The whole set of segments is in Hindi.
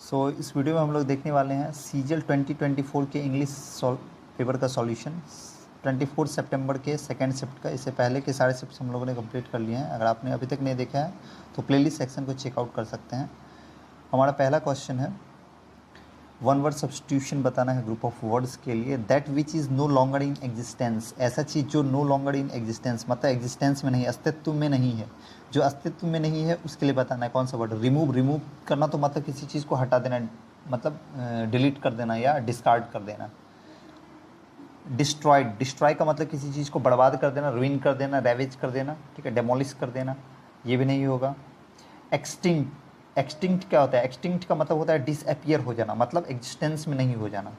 इस वीडियो में हम लोग देखने वाले हैं सीजीएल 2024 के इंग्लिश पेपर का सॉल्यूशन 24 सितंबर के सेकंड शिफ्ट का। इससे पहले के सारे शिफ्ट्स हम लोगों ने कंप्लीट कर लिए हैं। अगर आपने अभी तक नहीं देखा है तो प्लेलिस्ट सेक्शन को चेकआउट कर सकते हैं। हमारा पहला क्वेश्चन है, वन वर्ड सब्स्टिट्यूशन बताना है ग्रुप ऑफ वर्ड्स के लिए। That which is no longer in existence, ऐसा चीज़ जो नो लॉन्गर इन एग्जिस्टेंस मतलब एग्जिस्टेंस में नहीं, अस्तित्व में नहीं है, जो अस्तित्व में नहीं है उसके लिए बताना है कौन सा वर्ड। रिमूव करना तो मतलब किसी चीज़ को हटा देना, मतलब डिलीट कर देना या डिस्कार्ड कर देना। डिस्ट्रॉय का मतलब किसी चीज़ को बर्बाद कर देना, रुइन कर देना, रेवेज कर देना, ठीक है, डेमोलिश कर देना, ये भी नहीं होगा। एक्सटिंक्ट क्या होता है? एक्सटिंक्ट का मतलब होता है डिसअपियर हो जाना, मतलब एग्जिस्टेंस में नहीं हो जाना।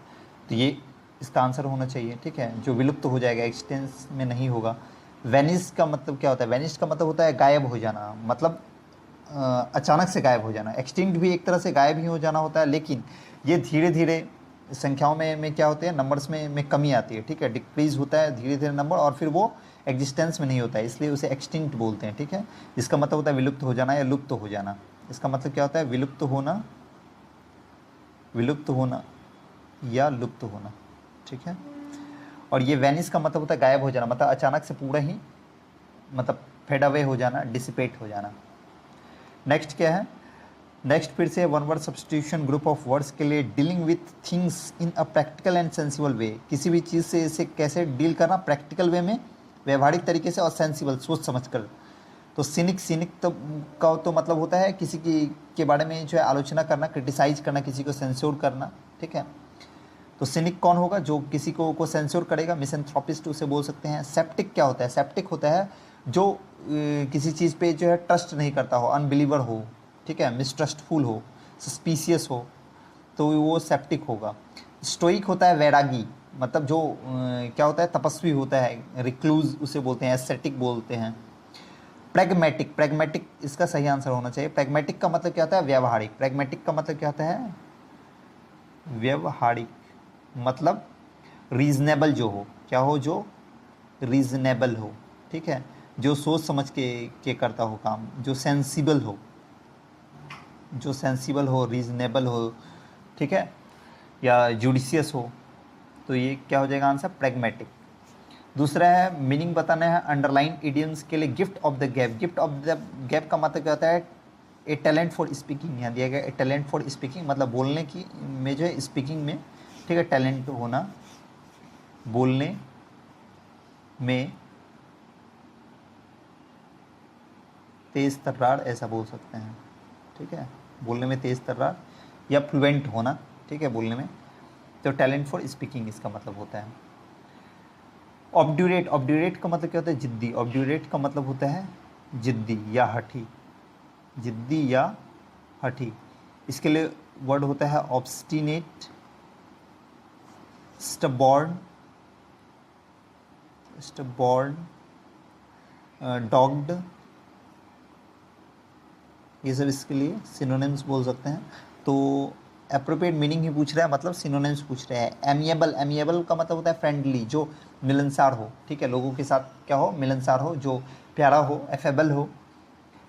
तो ये इसका आंसर होना चाहिए, ठीक है, जो विलुप्त हो जाएगा, एग्जिस्टेंस में नहीं होगा। वेनिश का मतलब क्या होता है? वेनिश का मतलब होता है गायब हो जाना, मतलब अचानक से गायब हो जाना। एक्सटिंक्ट भी एक तरह से गायब ही हो जाना होता है, लेकिन ये धीरे धीरे संख्याओं में क्या होते हैं, नंबर्स में कमी आती है, ठीक है, डिक्रीज होता है धीरे धीरे नंबर, और फिर वो एग्जिस्टेंस में नहीं होता है, इसलिए उसे एक्सटिंक्ट बोलते हैं, ठीक है। जिसका मतलब होता है विलुप्त हो जाना या लुप्त हो जाना। इसका मतलब क्या होता है? विलुप्त होना या लुप्त होना, ठीक है। और ये वेनिश का मतलब होता है गायब हो जाना, मतलब अचानक से पूरा ही मतलब फेड अवे हो जाना, डिसिपेट हो जाना। नेक्स्ट क्या है? नेक्स्ट फिर से one word substitution group of words के लिए, dealing with things in a practical and sensible way. किसी भी चीज़ से इसे कैसे डील करना? प्रैक्टिकल वे में, व्यवहारिक तरीके से, और सेंसिबल, सोच समझ कर। तो सिनिक का तो मतलब होता है किसी की के बारे में जो है आलोचना करना, क्रिटिसाइज करना, किसी को सेंस्योर करना, ठीक है। तो सिनिक कौन होगा? जो किसी को सेंस्योर करेगा। मिसएंथ्रोपिस्ट उसे बोल सकते हैं। सेप्टिक क्या होता है? सेप्टिक होता है जो किसी चीज़ पे जो है ट्रस्ट नहीं करता हो, अनबिलीवर हो, ठीक है, मिसट्रस्टफुल हो, सस्पिशियस हो, तो वो सेप्टिक होगा। स्टोइक होता है वैरागी, मतलब जो क्या होता है, तपस्वी होता है, रिक्लूज उसे बोलते हैं, एस्थेटिक बोलते हैं। प्रैग्मेटिक इसका सही आंसर होना चाहिए। प्रैग्मेटिक का मतलब क्या होता है? व्यवहारिक। प्रैग्मेटिक का मतलब क्या होता है? व्यवहारिक, मतलब रीजनेबल जो हो, क्या हो? जो रीजनेबल हो, ठीक है, जो सोच समझ के करता हो काम, जो सेंसिबल हो, रीजनेबल हो, ठीक है, या जुडिशियस हो। तो ये क्या हो जाएगा आंसर? प्रैग्मेटिक। दूसरा है, मीनिंग बताना है अंडरलाइन इडियम्स के लिए। Gift of the gap, gift of the gap का मतलब क्या होता है? ए टैलेंट फॉर स्पीकिंग, यहाँ दिया गया ए टैलेंट फॉर स्पीकिंग, मतलब बोलने की में जो है, स्पीकिंग में, ठीक है, टैलेंट होना, बोलने में तेज़ तर्रार, ऐसा बोल सकते हैं, ठीक है, बोलने में तेज़ तर्रार या फ्लुएंट होना, ठीक है, बोलने में। तो टैलेंट फॉर स्पीकिंग इसका मतलब होता है। ऑब्ड्यूरेट, ऑब्ड्यूरेट का मतलब क्या होता है? जिद्दी। ऑब्ड्यूरेट का मतलब होता है जिद्दी या हठी, जिद्दी या हठी। इसके लिए वर्ड होता है ऑब्स्टिनेट, स्टबॉर्न, डॉग्ड, ये सब इसके लिए सिनोनिम्स बोल सकते हैं। तो एप्रोप्रिएट मीनिंग ही पूछ रहा है, मतलब सिनोनिम्स पूछ रहे हैं। एमिएबल, एमिएबल का मतलब होता है फ्रेंडली, जो मिलनसार हो, ठीक है, लोगों के साथ क्या हो? मिलनसार हो, जो प्यारा हो, एफेबल हो।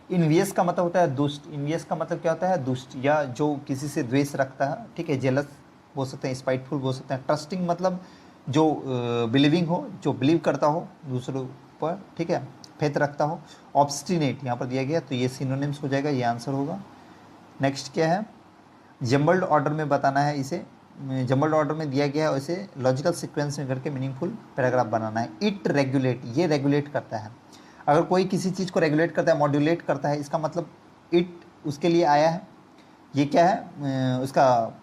इनवियस का मतलब होता है दुष्ट। इनवियस का मतलब क्या होता है? दुष्ट, या जो किसी से द्वेष रखता है, ठीक है, जेलस बोल सकते हैं, स्पाइटफुल बोल सकते हैं। ट्रस्टिंग मतलब जो बिलीविंग हो, जो बिलीव करता हो दूसरों पर, ठीक है, फेथ रखता हो। ऑब्स्टिनेट यहाँ पर दिया गया, तो ये सिनोनिम्स हो जाएगा, ये आंसर होगा। नेक्स्ट क्या है? जम्बल्ड ऑर्डर में बताना है इसे। जम्बल्ड ऑर्डर में दिया गया है, इसे लॉजिकल सीक्वेंस में करके मीनिंगफुल पैराग्राफ बनाना है। इट रेगुलेट, ये रेगुलेट करता है। अगर कोई किसी चीज़ को रेगुलेट करता है, मॉड्यूलेट करता है, इसका मतलब इट उसके लिए आया है। ये क्या है? उसका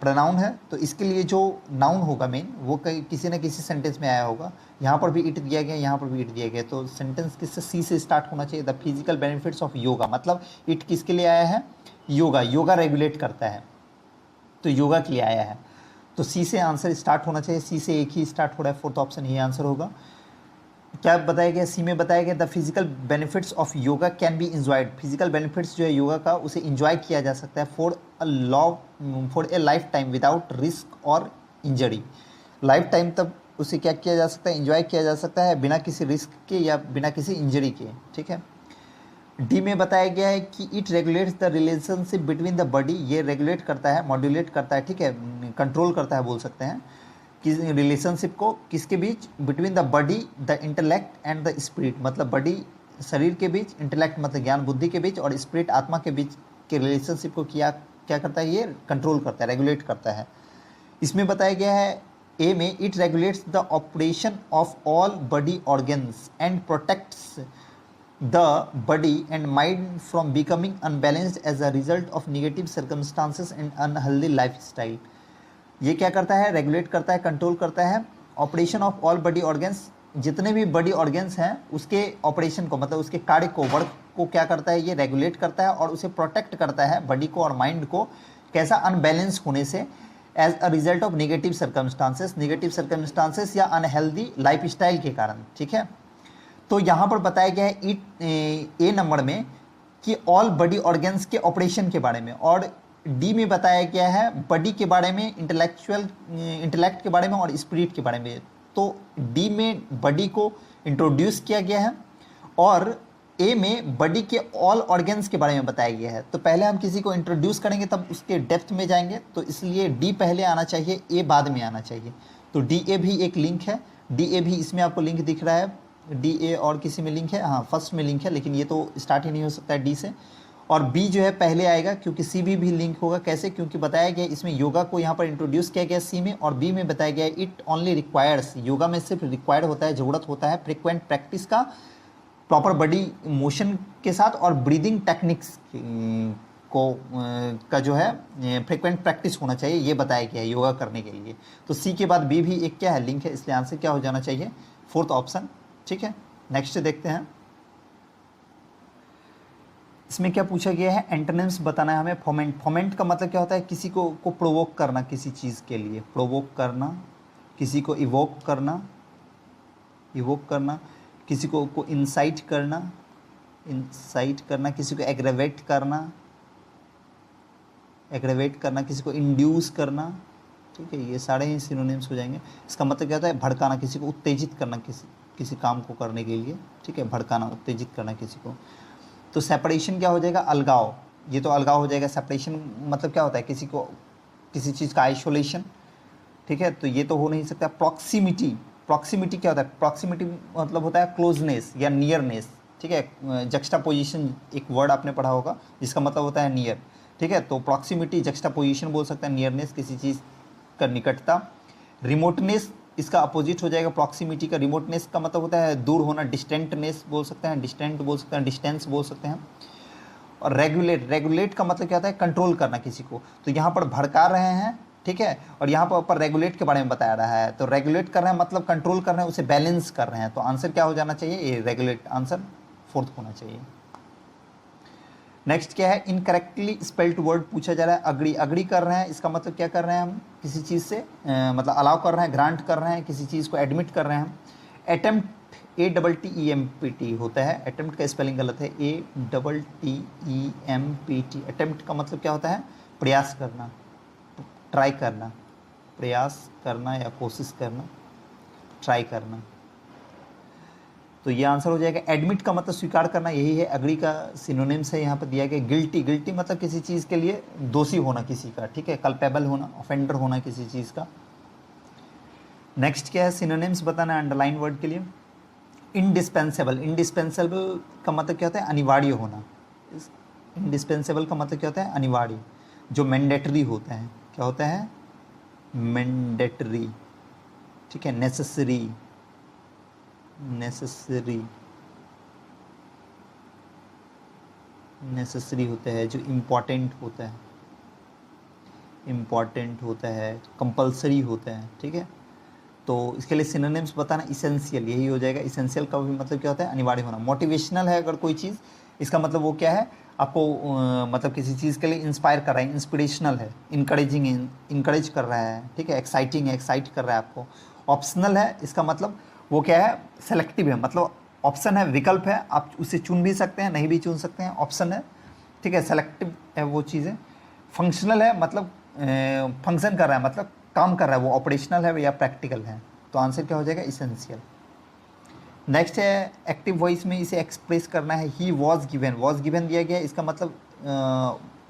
प्रोनाउन है, तो इसके लिए जो नाउन होगा मेन, वो किसी न किसी सेंटेंस में आया होगा। यहाँ पर भी इट दिया गया, यहाँ पर भी इट दिया गया, तो सेंटेंस किससे? सी से स्टार्ट होना चाहिए। The physical benefits of yoga, मतलब इट किसके लिए आया है? योगा, योगा रेगुलेट करता है, तो योगा के लिए आया है, तो सी से आंसर स्टार्ट होना चाहिए। सी से एक ही स्टार्ट हो रहा है, फोर्थ ऑप्शन ही आंसर होगा। क्या बताया गया? सी में बताया गया the physical benefits of yoga can be enjoyed. Physical benefits जो है योगा का, उसे इंजॉय किया जा सकता है for a life time without risk और इंजरी। लाइफ टाइम तब उसे क्या किया जा सकता है? इंजॉय किया जा सकता है बिना किसी रिस्क के या बिना किसी इंजरी के, ठीक है। डी में बताया गया है कि it regulates the relationship between the body, ये रेगुलेट करता है, मॉड्यूलेट करता है, ठीक है, कंट्रोल करता है बोल सकते हैं, कि रिलेशनशिप को किसके बीच, between the body, the intellect and the spirit, मतलब बॉडी शरीर के बीच, इंटेलेक्ट मतलब ज्ञान बुद्धि के बीच, और स्पिरिट आत्मा के बीच के रिलेशनशिप को क्या करता है, ये कंट्रोल करता है, रेगुलेट करता है। इसमें बताया गया है ए में, it regulates the operation of all body organs and protects the body and mind from becoming unbalanced as a result of negative circumstances and unhealthy life style. ये क्या करता है, रेगुलेट करता है, कंट्रोल करता है operation of all body organs, जितने भी बॉडी ऑर्गन्स हैं उसके ऑपरेशन को, मतलब उसके कार्य को, वर्क को क्या करता है, ये रेगुलेट करता है, और उसे प्रोटेक्ट करता है बॉडी को और माइंड को, कैसा, अनबैलेंस होने से, as a result of negative circumstances या अनहेल्दी लाइफ स्टाइल के कारण, ठीक है। तो यहाँ पर बताया गया है ए नंबर में कि ऑल बॉडी ऑर्गन्स के ऑपरेशन के बारे में, और डी में बताया गया है बॉडी के बारे में, इंटेलेक्ट के बारे में और स्पिरिट के बारे में। तो डी में बॉडी को इंट्रोड्यूस किया गया है और ए में बॉडी के ऑल ऑर्गन्स के बारे में बताया गया है। तो पहले हम किसी को इंट्रोड्यूस करेंगे तब उसके डेप्थ में जाएंगे, तो इसलिए डी पहले आना चाहिए, ए बाद में आना चाहिए। तो डी ए भी एक लिंक है, डी ए भी इसमें आपको लिंक दिख रहा है, डी ए और किसी में लिंक है, हाँ फर्स्ट में लिंक है, लेकिन ये तो स्टार्ट ही नहीं हो सकता है डी से। और बी जो है पहले आएगा, क्योंकि सी भी लिंक होगा। कैसे, क्योंकि बताया गया इसमें योगा को यहाँ पर इंट्रोड्यूस किया गया सी में, और बी में बताया गया इट ओनली रिक्वायर्स, योगा में सिर्फ रिक्वायर्ड होता है, ज़रूरत होता है फ्रिक्वेंट प्रैक्टिस का, प्रॉपर बॉडी मोशन के साथ और ब्रीदिंग टेक्निक्स को का जो है फ्रिक्वेंट प्रैक्टिस होना चाहिए, ये बताया गया है योगा करने के लिए। तो सी के बाद बी भी एक क्या है, लिंक है, इसलिए आंसर क्या हो जाना चाहिए, फोर्थ ऑप्शन, ठीक है। नेक्स्ट देखते हैं, इसमें क्या पूछा गया है, एंटोनिम्स बताना है हमें। फोमेंट का मतलब क्या होता है, किसी को प्रोवोक करना, किसी चीज़ के लिए प्रोवोक करना, किसी को इवोक करना, किसी को इंसाइट करना, किसी को एग्रेवेट करना, किसी को इंड्यूस करना, ठीक है, ये सारे ही सिनोनिम्स हो जाएंगे। इसका मतलब क्या होता है, भड़काना, किसी को उत्तेजित करना, किसी काम को करने के लिए, ठीक है, भड़काना, उत्तेजित करना किसी को। तो सेपरेशन क्या हो जाएगा, अलगाव, ये तो अलगाव हो जाएगा। सेपरेशन मतलब क्या होता है, किसी चीज़ का आइसोलेशन, ठीक है, तो ये तो हो नहीं सकता। प्रॉक्सिमिटी क्या होता है, प्रॉक्सिमिटी मतलब होता है क्लोजनेस या नियरनेस, ठीक है। जक्स्टापोजिशन एक वर्ड आपने पढ़ा होगा जिसका मतलब होता है नियर, ठीक है, तो प्रॉक्सिमिटी जक्स्टापोजिशन बोल सकते हैं, नियरनेस किसी चीज़ का निकटता। रिमोटनेस इसका अपोजिट हो जाएगा प्रॉक्सिमिटी का, रिमोटनेस का मतलब होता है दूर होना, डिस्टेंटनेस बोल सकते हैं, डिस्टेंस बोल सकते हैं। और रेगुलेट का मतलब क्या होता है, कंट्रोल करना किसी को। तो यहाँ पर भड़का रहे हैं, ठीक है, और यहाँ पर रेगुलेट के बारे में बताया रहा है, तो रेगुलेट कर रहे हैं मतलब कंट्रोल कर रहे हैं, उसे बैलेंस कर रहे हैं। तो आंसर क्या हो जाना चाहिए, ये रेगुलेट, आंसर फोर्थ होना चाहिए। नेक्स्ट क्या है, इनकरेक्टली स्पेल्ड वर्ड पूछा जा रहा है, अग्री कर रहे हैं, इसका मतलब क्या कर रहे हैं हम, किसी चीज़ से मतलब अलाउ कर रहे हैं, ग्रांट कर रहे हैं, किसी चीज़ को एडमिट कर रहे हैं। अटेम्प्ट ATTEMPT होता है, अटेम्प्ट का स्पेलिंग गलत है, ATTEMPT। अटेम्प्ट का मतलब क्या होता है, प्रयास करना, ट्राई करना, प्रयास करना या कोशिश करना, ट्राई करना। तो ये आंसर हो जाएगा। एडमिट का मतलब स्वीकार करना, यही है। अग्री का सिनोनिम्स है यहाँ पर दिया गया। गिल्टी मतलब किसी चीज़ के लिए दोषी होना किसी का, ठीक है, कल्पेबल होना, ऑफेंडर होना किसी चीज़ का। नेक्स्ट क्या है, सिनोनिम्स बताना है अंडरलाइन वर्ड के लिए। इंडिस्पेंसेबल का मतलब क्या होता है, अनिवार्य होना। इंडिस्पेंसेबल का मतलब क्या होता है, अनिवार्य। जो मैंडेटरी होता है, क्या होता है, मैंडेटरी, ठीक है। नेसेसरी होता है। जो इम्पॉर्टेंट होता है, कंपल्सरी होता है, ठीक है। तो इसके लिए सिनोनिम्स बताना, इसेंशियल, यही हो जाएगा। इसेंशियल का भी मतलब क्या होता है, अनिवार्य होना। मोटिवेशनल है अगर कोई चीज़, इसका मतलब वो क्या है, आपको मतलब किसी चीज़ के लिए इंस्पायर कर रहा है। इंस्पिरेशनल है, इंकरेज कर रहा है, ठीक है। एक्साइटिंग है, एक्साइट कर रहा है आपको। ऑप्शनल है, इसका मतलब वो क्या है, सेलेक्टिव है, मतलब ऑप्शन है, विकल्प है, आप उसे चुन भी सकते हैं, नहीं भी चुन सकते हैं, ऑप्शन है, ठीक है। सेलेक्टिव है वो चीज़ें। फंक्शनल है, मतलब फंक्शन कर रहा है, मतलब काम कर रहा है, वो ऑपरेशनल है या प्रैक्टिकल है। तो आंसर क्या हो जाएगा, इसेंशियल। नेक्स्ट है एक्टिव वॉइस में इसे एक्सप्रेस करना है, ही वॉज गिवन दिया गया है, इसका मतलब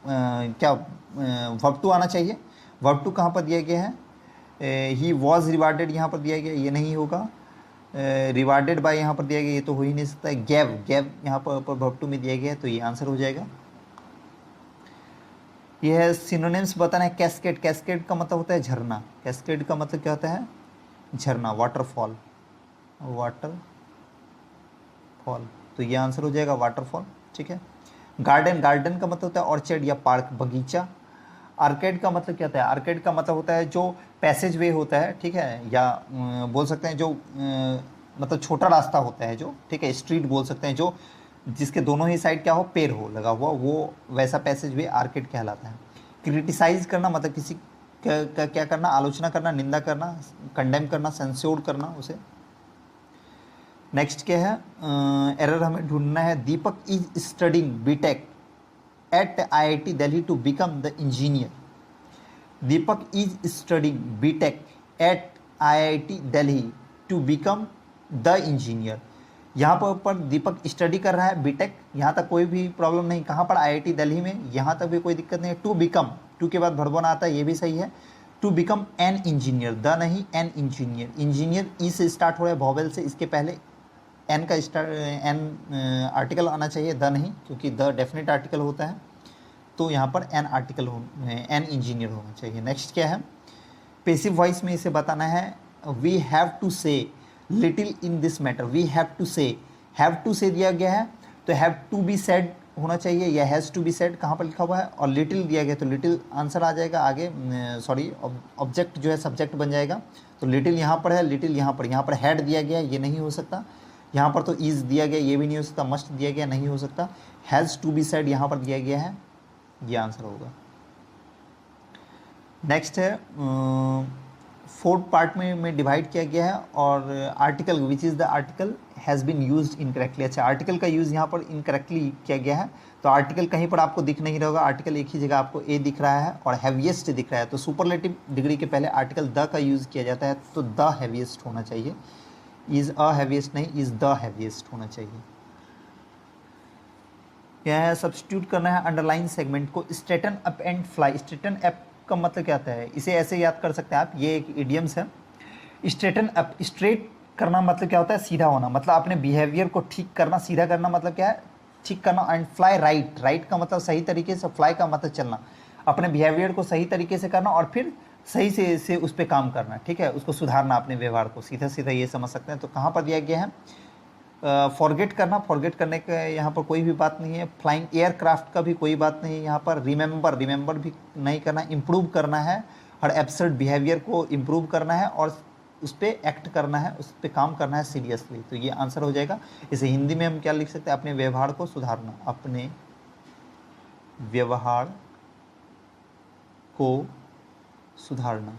क्या वर्ब टू आना चाहिए। वर्ब टू कहाँ पर दिया गया है, ही वॉज रिवार्डेड यहाँ पर दिया गया, ये नहीं होगा। रिवार्डेड बाय यहाँ पर दिया गया, ये तो हो ही नहीं सकता। गैव यहाँ पर वर्ब टू में दिया गया है, तो ये आंसर हो जाएगा। ये है सिनोनिम्स बताना है। कैस्केड, कैस्केड का मतलब होता है झरना। कैस्केड का मतलब क्या होता है, झरना, वाटरफॉल, वाटरफॉल, तो ये आंसर हो जाएगा वाटरफॉल, ठीक है। गार्डन, गार्डन का मतलब होता है ऑर्चर्ड या पार्क, बगीचा। आर्केड का मतलब क्या होता है, आर्केड का मतलब होता है जो पैसेज वे होता है, ठीक है, या बोल सकते हैं जो मतलब छोटा रास्ता होता है जो, ठीक है, स्ट्रीट बोल सकते हैं, जो जिसके दोनों ही साइड क्या हो, पेड़ हो लगा हुआ, वो वैसा पैसेज वे आर्केड कहलाता है। क्रिटिसाइज करना मतलब किसी का क्या करना, आलोचना करना, निंदा करना, कंडेम करना, सेंस्योर करना उसे। नेक्स्ट क्या है, एरर हमें ढूंढना है। Deepak is studying BTech at IIT Delhi to become the engineer. Deepak is studying BTech at IIT Delhi to become the engineer. यहाँ पर दीपक स्टडी कर रहा है बीटेक, यहाँ तक कोई भी प्रॉब्लम नहीं। कहाँ पर, IIT दिल्ली में, यहाँ तक भी कोई दिक्कत नहीं है। टू बिकम, टू के बाद भरबोना आता है, ये भी सही है। To become an engineer, the नहीं, एन इंजीनियर। इंजीनियर ई से स्टार्ट हो रहा है वॉवेल से, इसके पहले एन का एन आर्टिकल आना चाहिए, द नहीं, क्योंकि द डेफिनेट आर्टिकल होता है, तो यहाँ पर एन आर्टिकल हो, एन इंजीनियर होना चाहिए। नेक्स्ट क्या है, पेसिव वॉइस में इसे बताना है। We have to say little in this matter. We have to say दिया गया है, तो हैव टू बी सेड होना चाहिए, या हैज़ टू बी सेड कहाँ पर लिखा हुआ है, और लिटिल दिया गया तो लिटिल आंसर आ जाएगा आगे, सॉरी ऑब्जेक्ट जो है सब्जेक्ट बन जाएगा। तो लिटिल यहाँ पर है, लिटिल यहाँ पर हैड दिया गया, ये नहीं हो सकता। यहाँ पर तो इज़ दिया गया, ये भी नहीं हो सकता। मस्ट दिया गया, नहीं हो सकता। हैज़ टू बी सेड यहाँ पर दिया गया है, ये आंसर होगा। नेक्स्ट है, फोर्थ पार्ट में डिवाइड किया गया है, और article which is the article has been used incorrectly. अच्छा, आर्टिकल का यूज़ यहाँ पर इनकरेक्टली किया गया है, तो आर्टिकल कहीं पर आपको दिख नहीं रहा होगा। आर्टिकल एक ही जगह आपको ए दिख रहा है और हैवीएस्ट दिख रहा है, तो सुपरलेटिव डिग्री के पहले आर्टिकल द का यूज़ किया जाता है, तो द हैवीएस्ट होना चाहिए। इज़ अ हैवीएस्ट नहीं, इज़ द हैवीएस्ट होना चाहिए। क्या है, सब्स्टिट्यूट करना है अंडरलाइन सेगमेंट को। Straighten up and fly, straighten up का मतलब क्या होता है, इसे ऐसे याद कर सकते हैं आप, ये एक इडियम्स है। स्ट्रेटन अप, स्ट्रेट करना मतलब क्या होता है, सीधा होना, मतलब अपने बिहेवियर को ठीक करना। सीधा करना मतलब क्या है, ठीक करना। एंड फ्लाई राइट, राइट का मतलब सही तरीके से, फ्लाई का मतलब चलना। अपने बिहेवियर को सही तरीके से करना और फिर सही से उस पर काम करना, ठीक है, उसको सुधारना अपने व्यवहार को, सीधा सीधा ये समझ सकते हैं। तो कहाँ पर दिया गया है, फॉरगेट करना, फॉरगेट करने का यहाँ पर कोई भी बात नहीं है। फ्लाइंग एयरक्राफ्ट का भी कोई बात नहीं है यहाँ पर। रिमेंबर भी नहीं करना, इम्प्रूव करना है, और एब्सर्ड बिहेवियर को इम्प्रूव करना है और उस पर एक्ट करना है, उस पर काम करना है सीरियसली, तो ये आंसर हो जाएगा। इसे हिंदी में हम क्या लिख सकते हैं, अपने व्यवहार को सुधारना, अपने व्यवहार को सुधारना,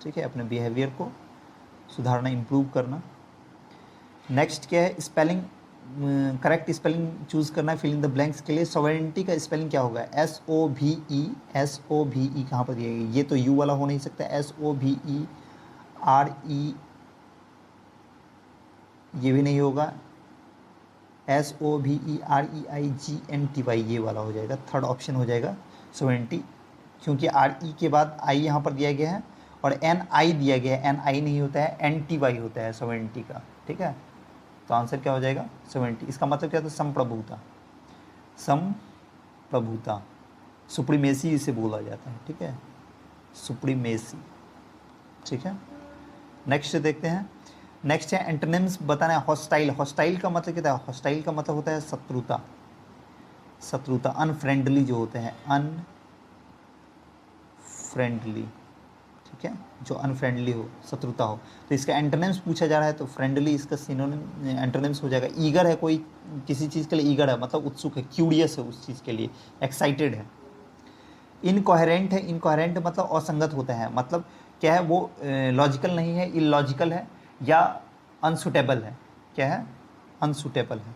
ठीक है, अपने बिहेवियर को सुधारना, इम्प्रूव करना। नेक्स्ट क्या है, स्पेलिंग, करेक्ट स्पेलिंग चूज करना है, फिल इन द ब्लैंक्स के लिए। सॉवरेनिटी का स्पेलिंग क्या होगा, SOVE कहाँ पर दिया गया, ये तो यू वाला हो नहीं सकता। SOVERE, ये भी नहीं होगा। SOVEREIGNTY, ये वाला हो जाएगा, थर्ड ऑप्शन हो जाएगा सॉवरेनिटी, क्योंकि RE के बाद I यहाँ पर दिया गया है और NI दिया गया है। NI नहीं होता है, NTY होता है सॉवरेनिटी का, ठीक है। तो आंसर क्या हो जाएगा, 70। इसका मतलब क्या था, संप्रभुता, संप्रभुता, सुप्रीमेसी इसे बोला जाता है, ठीक है, सुप्रीमेसी, ठीक है। नेक्स्ट देखते हैं। नेक्स्ट है एंटोनिम्स बताना है। हॉस्टाइल, हॉस्टाइल का मतलब क्या था, हॉस्टाइल का मतलब होता है शत्रुता, शत्रुता। अनफ्रेंडली जो होते हैं, अनफ्रेंडली, ठीक है, जो अनफ्रेंडली हो, शत्रुता हो। तो इसका एंटोनिम्स पूछा जा रहा है, तो फ्रेंडली इसका सिनोनिम एंटोनिम्स हो जाएगा। ईगर है, कोई किसी चीज़ के लिए ईगर है, मतलब उत्सुक है, क्यूरियस है उस चीज़ के लिए, एक्साइटेड है। इनकोहेरेंट है, इनकोहेरेंट मतलब असंगत होता है, मतलब क्या है, वो लॉजिकल नहीं है, इलॉजिकल है, या अनसुटेबल है। क्या है, अनसुटेबल है,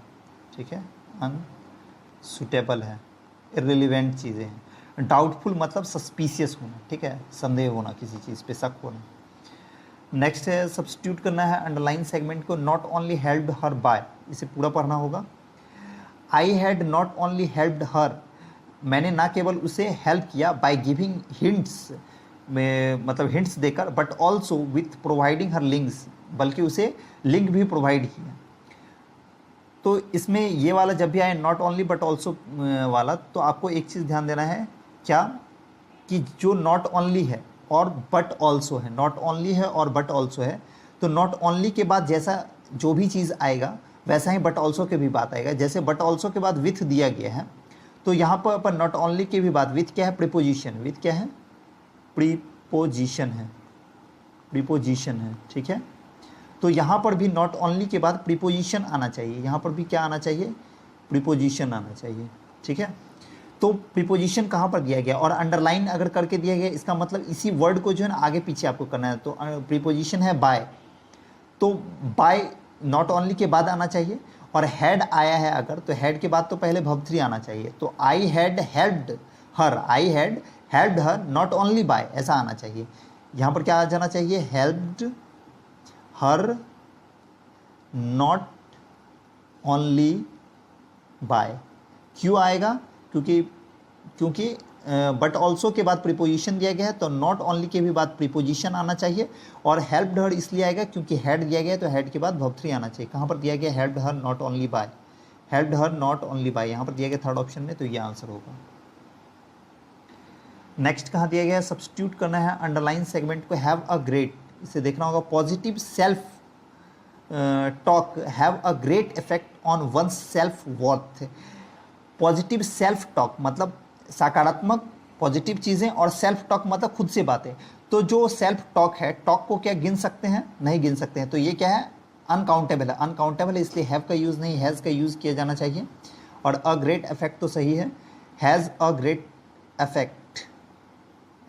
ठीक है, अनसुटेबल है, इररिलेवेंट चीज़ें हैं। डाउटफुल मतलब सस्पिशियस होना, ठीक है, संदेह होना, किसी चीज़ पे शक होना। नेक्स्ट है सब्स्टिट्यूट करना है अंडरलाइन सेगमेंट को, not only helped her by, इसे पूरा पढ़ना होगा। I had not only helped हर, मैंने ना केवल उसे हेल्प किया बाय गिविंग हिंट्स, में मतलब हिंट्स देकर, but also with providing her links, बल्कि उसे लिंक भी प्रोवाइड किया। तो इसमें ये वाला जब भी आए नॉट ओनली बट ऑल्सो वाला, तो आपको एक चीज़ ध्यान देना है क्या, कि जो नॉट ओनली है और बट ऑल्सो है, नॉट ओनली है और बट ऑल्सो है, तो नॉट ओनली के बाद जैसा जो भी चीज़ आएगा वैसा ही बट ऑल्सो के भी बात आएगा। जैसे बट ऑल्सो के बाद विथ दिया गया है, तो यहाँ पर अपन नॉट ओनली के भी बाद विथ क्या है, प्रीपोजिशन, विथ क्या है, प्रीपोजिशन है, प्रीपोजिशन है, ठीक है। तो यहाँ पर भी नॉट ओनली के बाद प्रीपोजिशन आना चाहिए, यहाँ पर भी क्या आना चाहिए, प्रीपोजिशन आना चाहिए, ठीक है। तो प्रीपोजिशन कहाँ पर दिया गया और अंडरलाइन अगर करके दिया गया, इसका मतलब इसी वर्ड को जो है ना आगे पीछे आपको करना है। तो प्रीपोजिशन है बाय, तो बाय नॉट ओनली के बाद आना चाहिए, और हैड आया है अगर, तो हैड के बाद तो पहले वर्ब 3 आना चाहिए। तो I had helped her, I had helped her not only by, ऐसा आना चाहिए। यहाँ पर क्या आ जाना चाहिए, helped her not only by. क्यों आएगा, क्योंकि बट ऑल्सो के बाद प्रीपोजिशन दिया गया है, तो नॉट ओनली के भी बाद प्रीपोजिशन आना चाहिए। और हेल्प्ड हर इसलिए आएगा क्योंकि हेड दिया गया है, तो हेड के बाद वर्ब 3 आना चाहिए। कहाँ पर दिया गया, helped her not only by, helped her not only by, यहाँ पर दिया गया थर्ड ऑप्शन में, तो ये आंसर होगा। नेक्स्ट कहाँ दिया गया है, सब्स्टिट्यूट करना है अंडरलाइन सेगमेंट को, हैव अ ग्रेट, इसे देखना होगा। Positive self talk have a great effect on one's self worth. Positive self talk मतलब सकारात्मक पॉजिटिव चीज़ें, और सेल्फ टॉक मतलब खुद से बातें। तो जो सेल्फ टॉक है, टॉक को क्या गिन सकते हैं, नहीं गिन सकते हैं, तो ये क्या है, अनकाउंटेबल है, अनकाउंटेबल है, इसलिए हैव का यूज़ नहीं, हैज़ का यूज़ किया जाना चाहिए। और अ ग्रेट इफेक्ट तो सही है, has a great effect,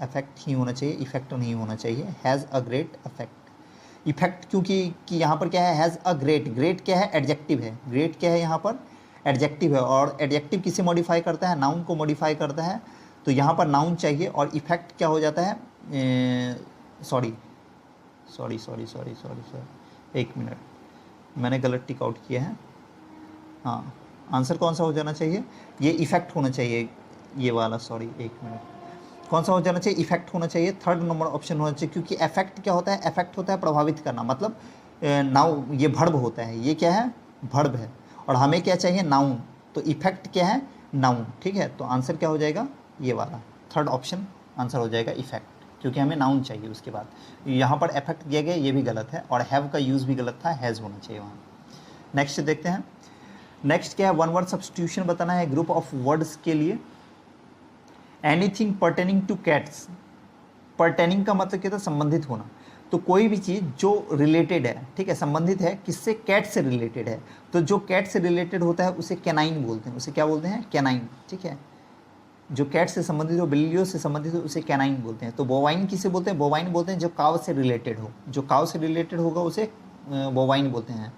effect ही होना चाहिए, इफेक्ट नहीं होना चाहिए, has a great effect. Effect क्योंकि कि यहाँ पर क्या है, हैज़ अ ग्रेट, ग्रेट क्या है, एडजेक्टिव है, ग्रेट क्या है यहाँ पर, एडजेक्टिव है, और एडजेक्टिव किसे मॉडिफाई करता है, नाउन को मॉडिफाई करता है। तो यहाँ पर नाउन चाहिए, और इफेक्ट क्या हो जाता है, सॉरी, एक मिनट, मैंने गलत टिक आउट किया है। हाँ, आंसर कौन सा हो जाना चाहिए, ये इफेक्ट होना चाहिए, ये वाला, सॉरी एक मिनट, कौन सा हो जाना चाहिए, इफेक्ट होना चाहिए, थर्ड नंबर ऑप्शन होना चाहिए। क्योंकि इफेक्ट क्या होता है, इफेक्ट होता है प्रभावित करना, मतलब नाउ ये भर्ब होता है, ये क्या है, भर्ब है, और हमें क्या चाहिए, नाउन। तो इफेक्ट क्या है, नाउन, ठीक है। तो आंसर क्या हो जाएगा, ये वाला थर्ड ऑप्शन आंसर हो जाएगा, इफेक्ट, क्योंकि हमें नाउन चाहिए उसके बाद। यहाँ पर इफेक्ट दिया गया, ये भी गलत है, और हैव का यूज़ भी गलत था, हैज़ होना चाहिए वहाँ। नेक्स्ट देखते हैं, नेक्स्ट क्या है, वन वर्ड सब्स्टिट्यूशन बताना है ग्रुप ऑफ वर्ड्स के लिए। Anything pertaining two cats, pertaining का मतलब क्या था, संबंधित होना। तो कोई भी चीज़ जो रिलेटेड है, ठीक है, संबंधित है किससे, कैट से रिलेटेड है। तो जो कैट से रिलेटेड होता है उसे कैनाइन बोलते हैं, उसे क्या बोलते हैं, कैनाइन, ठीक है। जो कैट से संबंधित हो, बिल्लियों से संबंधित हो, उसे कैनाइन बोलते हैं। तो बोवाइन किसे बोलते हैं, बोवाइन बोलते हैं जो काव से रिलेटेड हो, जो काव से रिलेटेड होगा उसे बोवाइन बोलते हैं।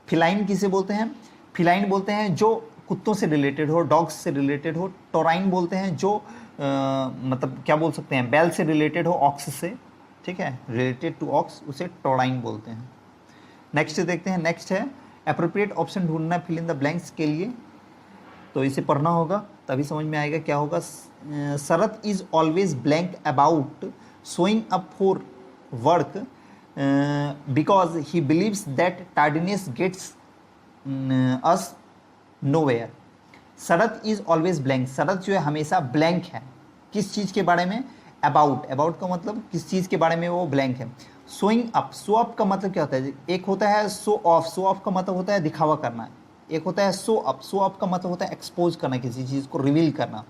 फिलाइन किसे बोलते हैं, फिलाइन बोलते हैं जो कुत्तों से रिलेटेड हो, डॉग्स से रिलेटेड हो। टोराइन बोलते हैं जो मतलब क्या बोल सकते हैं, बैल से रिलेटेड हो, ऑक्स से, ठीक है, रिलेटेड टू ऑक्स, उसे टोराइन बोलते हैं। नेक्स्ट देखते हैं, नेक्स्ट है एप्रोप्रिएट ऑप्शन ढूंढना फिल इन द ब्लैंक्स के लिए। तो इसे पढ़ना होगा तभी समझ में आएगा क्या होगा। Sharat is always blank about showing up for work because he believes that tardiness gets us nowhere. Sharat is always blank, Sharat जो है हमेशा ब्लैंक है, किस चीज़ के बारे में, अबाउट, अबाउट का मतलब किस चीज़ के बारे में वो ब्लैंक है। शोइंग अप, शो अप का मतलब क्या होता है, एक होता है शो ऑफ, शो ऑफ का मतलब होता है दिखावा करना, एक होता है शो अप, शो अप का मतलब होता है एक्सपोज करना, किसी चीज़ को रिवील करना।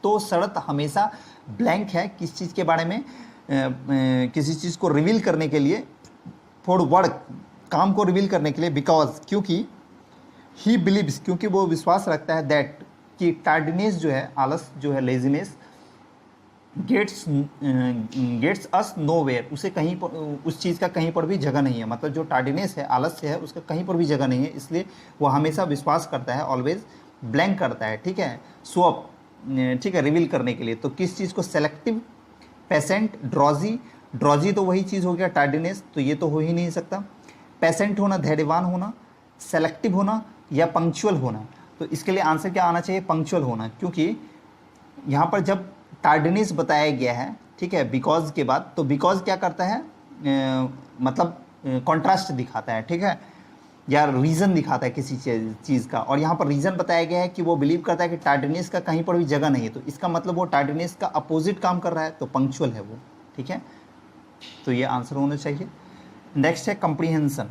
तो शरत हमेशा ब्लैंक है किस चीज़ के बारे में, किसी चीज़ को रिवील करने के लिए, फॉर वर्क, काम को रिवील करने के लिए, बिकॉज क्योंकि, ही बिलीव्स क्योंकि वो विश्वास रखता है, दैट कि टार्डीनेस जो है, आलस जो है, लेजीनेस, गेट्स अस नोवेयर, उसे कहीं पर, उस चीज़ का कहीं पर भी जगह नहीं है। मतलब जो टार्डीनेस है, आलस्य है, उसका कहीं पर भी जगह नहीं है, इसलिए वो हमेशा विश्वास करता है, ऑलवेज ब्लैंक करता है, ठीक है, स्वप, ठीक है, रिवील करने के लिए। तो किस चीज़ को, सेलेक्टिव, पेशेंट, ड्रॉजी, ड्रॉजी तो वही चीज़ हो गया, टार्डिनेस तो ये तो हो ही नहीं सकता। पेशेंट होना, धैर्यवान होना, सेलेक्टिव होना या पंक्चुअल होना। तो इसके लिए आंसर क्या आना चाहिए? पंक्चुअल होना, क्योंकि यहाँ पर जब टार्डिनेस बताया गया है, ठीक है, बिकॉज के बाद, तो बिकॉज क्या करता है, मतलब कॉन्ट्रास्ट दिखाता है, ठीक है, या रीज़न दिखाता है किसी चीज़ का। और यहाँ पर रीज़न बताया गया है कि वो बिलीव करता है कि टार्डिनेस का कहीं पर भी जगह नहीं है, तो इसका मतलब वो टार्डिनेस का अपोजिट काम कर रहा है, तो पंक्चुअल है वो, ठीक है। तो ये आंसर होना चाहिए। नेक्स्ट है कंप्रीहेंशन।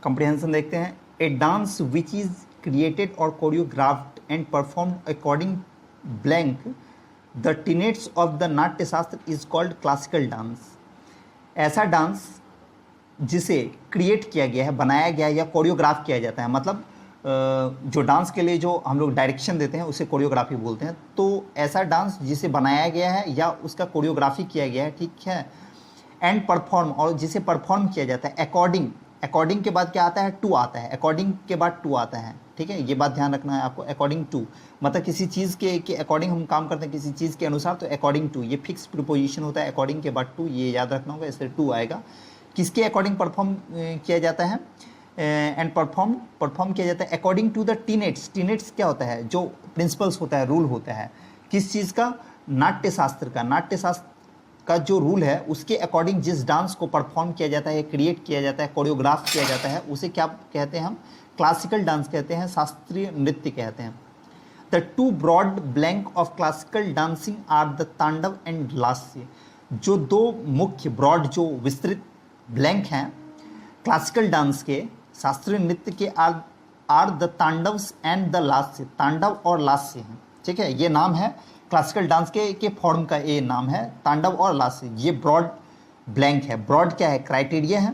कंप्रीहेंशन देखते हैं। ए डांस विच इज क्रिएटेड और choreographed and performed according blank the tenets of the Natyashastra is called classical dance. ऐसा डांस जिसे क्रिएट किया गया है, बनाया गया है या कोरियोग्राफ किया जाता है, मतलब जो डांस के लिए जो हम लोग डायरेक्शन देते हैं उसे कोरियोग्राफी बोलते हैं। तो ऐसा डांस जिसे बनाया गया है या उसका कोरियोग्राफी किया गया है, ठीक है, एंड परफॉर्म, और जिसे परफॉर्म किया जाता है अकॉर्डिंग। अकॉर्डिंग के बाद क्या आता है? टू आता है। अकॉर्डिंग के बाद टू आता है, ठीक है, ये बात ध्यान रखना है आपको। अकॉर्डिंग टू मतलब किसी चीज़ के अकॉर्डिंग हम काम करते हैं, किसी चीज़ के अनुसार, तो अकॉर्डिंग टू ये फिक्स प्रीपोजिशन होता है। अकॉर्डिंग के बाद टू, ये याद रखना होगा, इससे टू आएगा। किसके अकॉर्डिंग परफॉर्म किया जाता है? एंड परफॉर्म किया जाता है according to the tenets. Tenets क्या होता है? जो प्रिंसिपल्स होता है, रूल होता है, किस चीज़ का? नाट्यशास्त्र का। नाट्यशास्त्र का जो रूल है उसके अकॉर्डिंग जिस डांस को परफॉर्म किया जाता है, क्रिएट किया जाता है, कोरियोग्राफ किया जाता है, उसे क्या कहते हैं हम? क्लासिकल डांस कहते हैं, शास्त्रीय नृत्य कहते हैं। The two broad blank of classical dancing are the tandava and lasya. जो दो मुख्य ब्रॉड, जो विस्तृत ब्लैंक हैं क्लासिकल डांस के, शास्त्रीय नृत्य के, आर द तांडव्स एंड द लास्य। तांडव और लास्य हैं, ठीक है, ये नाम है क्लासिकल डांस के फॉर्म का, ये नाम है तांडव और लास्य। ये ब्रॉड ब्लैंक है। ब्रॉड क्या है? क्राइटेरिया है,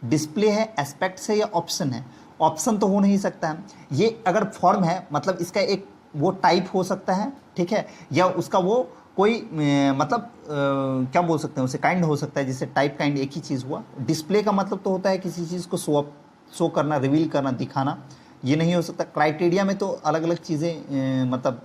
डिस्प्ले है, एस्पेक्ट्स है या ऑप्शन है? ऑप्शन तो हो नहीं सकता है। ये अगर फॉर्म है मतलब इसका एक वो टाइप हो सकता है, ठीक है, या उसका वो कोई मतलब क्या बोल सकते हैं उसे? काइंड हो सकता है, जैसे टाइप काइंड एक ही चीज़ हुआ। डिस्प्ले का मतलब तो होता है किसी चीज़ को शो करना, रिवील करना, दिखाना, ये नहीं हो सकता। क्राइटेरिया में तो अलग अलग चीज़ें मतलब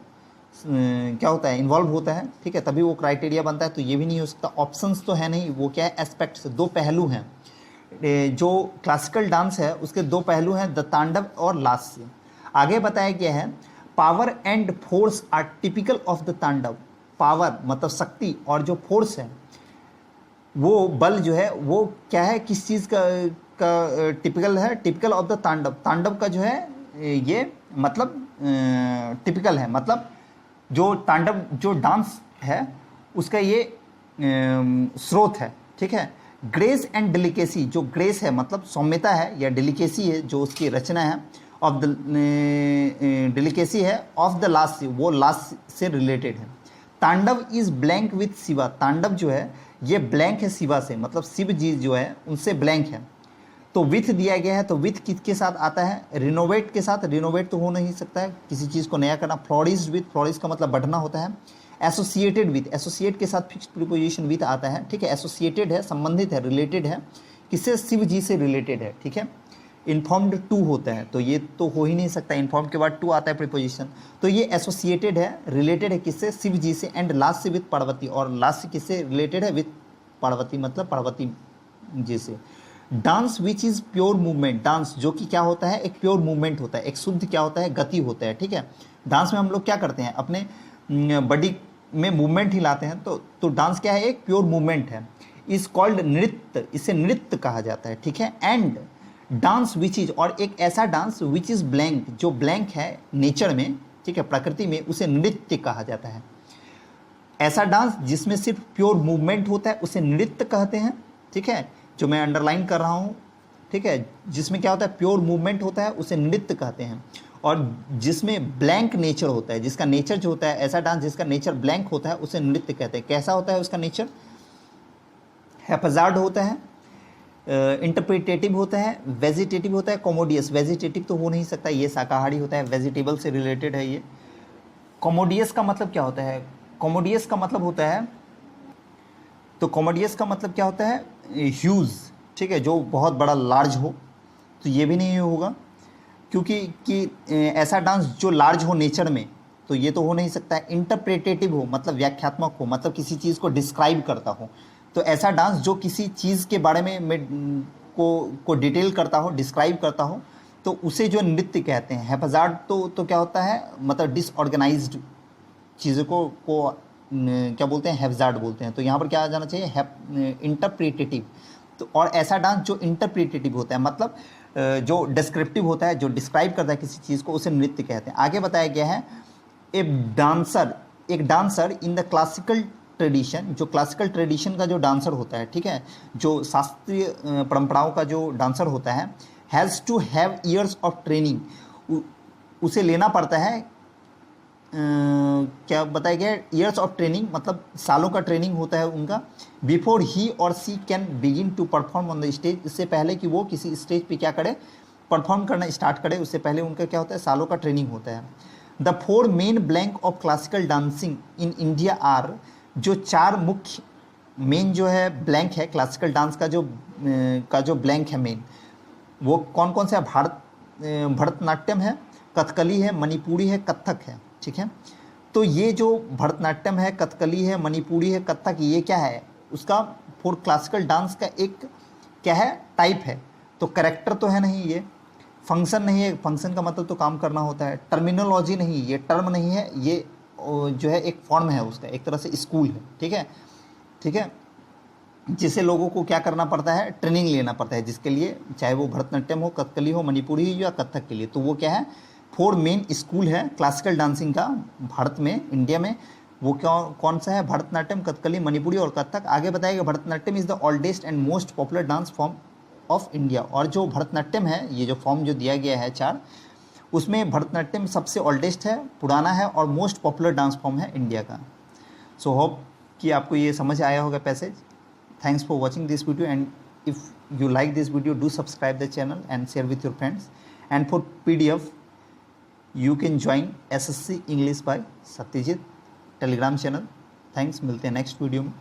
क्या होता है? इन्वॉल्व होता है, ठीक है, तभी वो क्राइटेरिया बनता है, तो ये भी नहीं हो सकता। ऑप्शंस तो है नहीं, वो क्या है? एस्पेक्ट्स, दो पहलू हैं। जो क्लासिकल डांस है उसके दो पहलू हैं, द तांडव और लास्य। आगे बताया गया है power and force are typical of the tandava. Power मतलब शक्ति, और जो फोर्स है वो बल जो है वो क्या है? किस चीज़ का टिपिकल है? टिपिकल ऑफ द तांडव। तांडव का जो है ये मतलब टिपिकल है, मतलब जो तांडव जो डांस है उसका ये स्रोत है, ठीक है। ग्रेस एंड डेलिकेसी, जो ग्रेस है मतलब सौम्यता है, या डेलिकेसी है जो उसकी रचना है, ऑफ द डेलिकेसी है ऑफ द लास्ट, वो लास्ट से रिलेटेड है। तांडव इज ब्लैंक विथ शिवा। तांडव जो है ये ब्लैंक है शिवा से, मतलब शिव जी जो है उनसे ब्लैंक है। तो विथ दिया गया है, तो विथ किसके साथ आता है? रिनोवेट के साथ। रिनोवेट तो हो नहीं सकता है, किसी चीज़ को नया करना। फ्लोरिश विथ, फ्लोरिश का मतलब बढ़ना होता है। एसोसिएटेड विथ, एसोसिएट के साथ फिक्स्ड प्रीपोजिशन विथ आता है, ठीक है। एसोसिएटेड है, संबंधित है, रिलेटेड है, किससे? शिव जी से रिलेटेड है, ठीक है। इन्फॉर्म्ड टू होता है, तो ये तो हो ही नहीं सकता, इन्फॉर्म के बाद टू आता है प्रीपोजिशन, तो ये एसोसिएटेड है, रिलेटेड है किससे? शिव जी से। एंड लास्ट से विथ पार्वती, और लास्ट किससे रिलेटेड है? विथ पार्वती, मतलब पार्वती जी से। Dance which is pure movement. Dance जो कि क्या होता है? एक प्योर मूवमेंट होता है, एक शुद्ध क्या होता है? गति होता है, ठीक है। डांस में हम लोग क्या करते हैं? अपने बॉडी में मूवमेंट ही लाते हैं, तो डांस क्या है? एक प्योर मूवमेंट है। इज कॉल्ड नृत्य, इसे नृत्य कहा जाता है, ठीक है। एंड डांस विच इज, और एक ऐसा डांस विच इज ब्लैंक, जो ब्लैंक है नेचर में, ठीक है, प्रकृति में, उसे नृत्य कहा जाता है। ऐसा डांस जिसमें सिर्फ प्योर मूवमेंट होता है उसे नृत्य कहते हैं, ठीक है, जो मैं अंडरलाइन कर रहा हूँ, ठीक है। जिसमें क्या होता है? प्योर मूवमेंट होता है उसे नृत्य कहते हैं। और जिसमें ब्लैंक नेचर होता है, जिसका नेचर जो होता है, ऐसा डांस जिसका नेचर ब्लैंक होता है उसे नृत्य कहते हैं। कैसा होता है उसका नेचर? हैप्पजार्ड होता है, इंटरप्रिटेटिव होता है, वेजिटेटिव होता है, कॉमोडियस। वेजिटेटिव तो हो नहीं सकता, ये शाकाहारी होता है, वेजिटेबल से रिलेटेड है ये। कॉमोडियस का मतलब क्या होता है? कॉमोडियस का मतलब होता है, तो कॉमोडियस का मतलब क्या होता है? ह्यूज, ठीक है, जो बहुत बड़ा लार्ज हो, तो ये भी नहीं होगा, क्योंकि ऐसा डांस जो लार्ज हो नेचर में, तो ये तो हो नहीं सकता है। इंटरप्रेटेटिव हो मतलब व्याख्यात्मक हो, मतलब किसी चीज़ को डिस्क्राइब करता हो। तो ऐसा डांस जो किसी चीज़ के बारे में को डिटेल करता हो, डिस्क्राइब करता हो, तो उसे जो नृत्य कहते हैं। हैप्पजार्ड तो क्या होता है, मतलब डिसऑर्गेनाइज्ड चीज़ों को क्या बोलते हैं, हैप्पजार्ड बोलते हैं। तो यहाँ पर क्या आ जाना चाहिए, इंटरप्रेटेटिव। तो और ऐसा डांस जो इंटरप्रेटेटिव होता है, मतलब जो डिस्क्रिप्टिव होता है, जो डिस्क्राइब करता है किसी चीज़ को, उसे नृत्य कहते हैं। आगे बताया गया है एक dancer in the classical tradition, जो क्लासिकल ट्रेडिशन का जो डांसर होता है, ठीक है, जो शास्त्रीय परंपराओं का जो डांसर होता है, has to have years of training, उसे लेना पड़ता है क्या बताया गया, ईयर्स ऑफ ट्रेनिंग, मतलब सालों का ट्रेनिंग होता है उनका, बिफोर ही और she can begin to perform on the stage, इससे पहले कि वो किसी स्टेज पे क्या करे, परफॉर्म करना स्टार्ट करे, उससे पहले उनका क्या होता है, सालों का ट्रेनिंग होता है। The 4 main blank of classical dancing in India are, जो 4 मुख्य मेन जो है ब्लैंक है क्लासिकल डांस का जो ब्लैंक है मेन, वो कौन कौन से है, भरतनाट्यम है, कथकली है, मणिपुरी है, कथक है, ठीक है। तो ये जो भरतनाट्यम है, कथकली है, मणिपुरी है, कथक, ये क्या है, उसका फॉर क्लासिकल डांस का एक क्या है, टाइप है। तो कैरेक्टर तो है नहीं, ये फंक्शन नहीं है, फंक्शन का मतलब तो काम करना होता है। टर्मिनोलॉजी नहीं, ये टर्म नहीं है, ये जो है एक फॉर्म है उसका, एक तरह से स्कूल है, ठीक है, ठीक है, जिसे लोगों को क्या करना पड़ता है, ट्रेनिंग लेना पड़ता है, जिसके लिए चाहे वो भरतनाट्यम हो, कथकली हो, मणिपुरी हो या कथक के लिए। तो वो क्या है, 4 मेन स्कूल है क्लासिकल डांसिंग का भारत में, इंडिया में। वो कौन सा है, भरतनाट्यम, कथकली, मणिपुरी और कथक। आगे बताएगा Bharatanatyam is the oldest and most popular dance form of India. और जो भरतनाट्यम है, ये जो फॉर्म जो दिया गया है 4, उसमें भरतनाट्यम सबसे ओल्डेस्ट है, पुराना है और मोस्ट पॉपुलर डांस फॉर्म है इंडिया का। सो होप कि आपको ये समझ आया होगा passage. Thanks for watching this video, and if you like this video do subscribe the channel and share with your friends, and for PDF you can join SSC English by Satyajit Telegram channel. Thanks, मिलते हैं नेक्स्ट वीडियो में।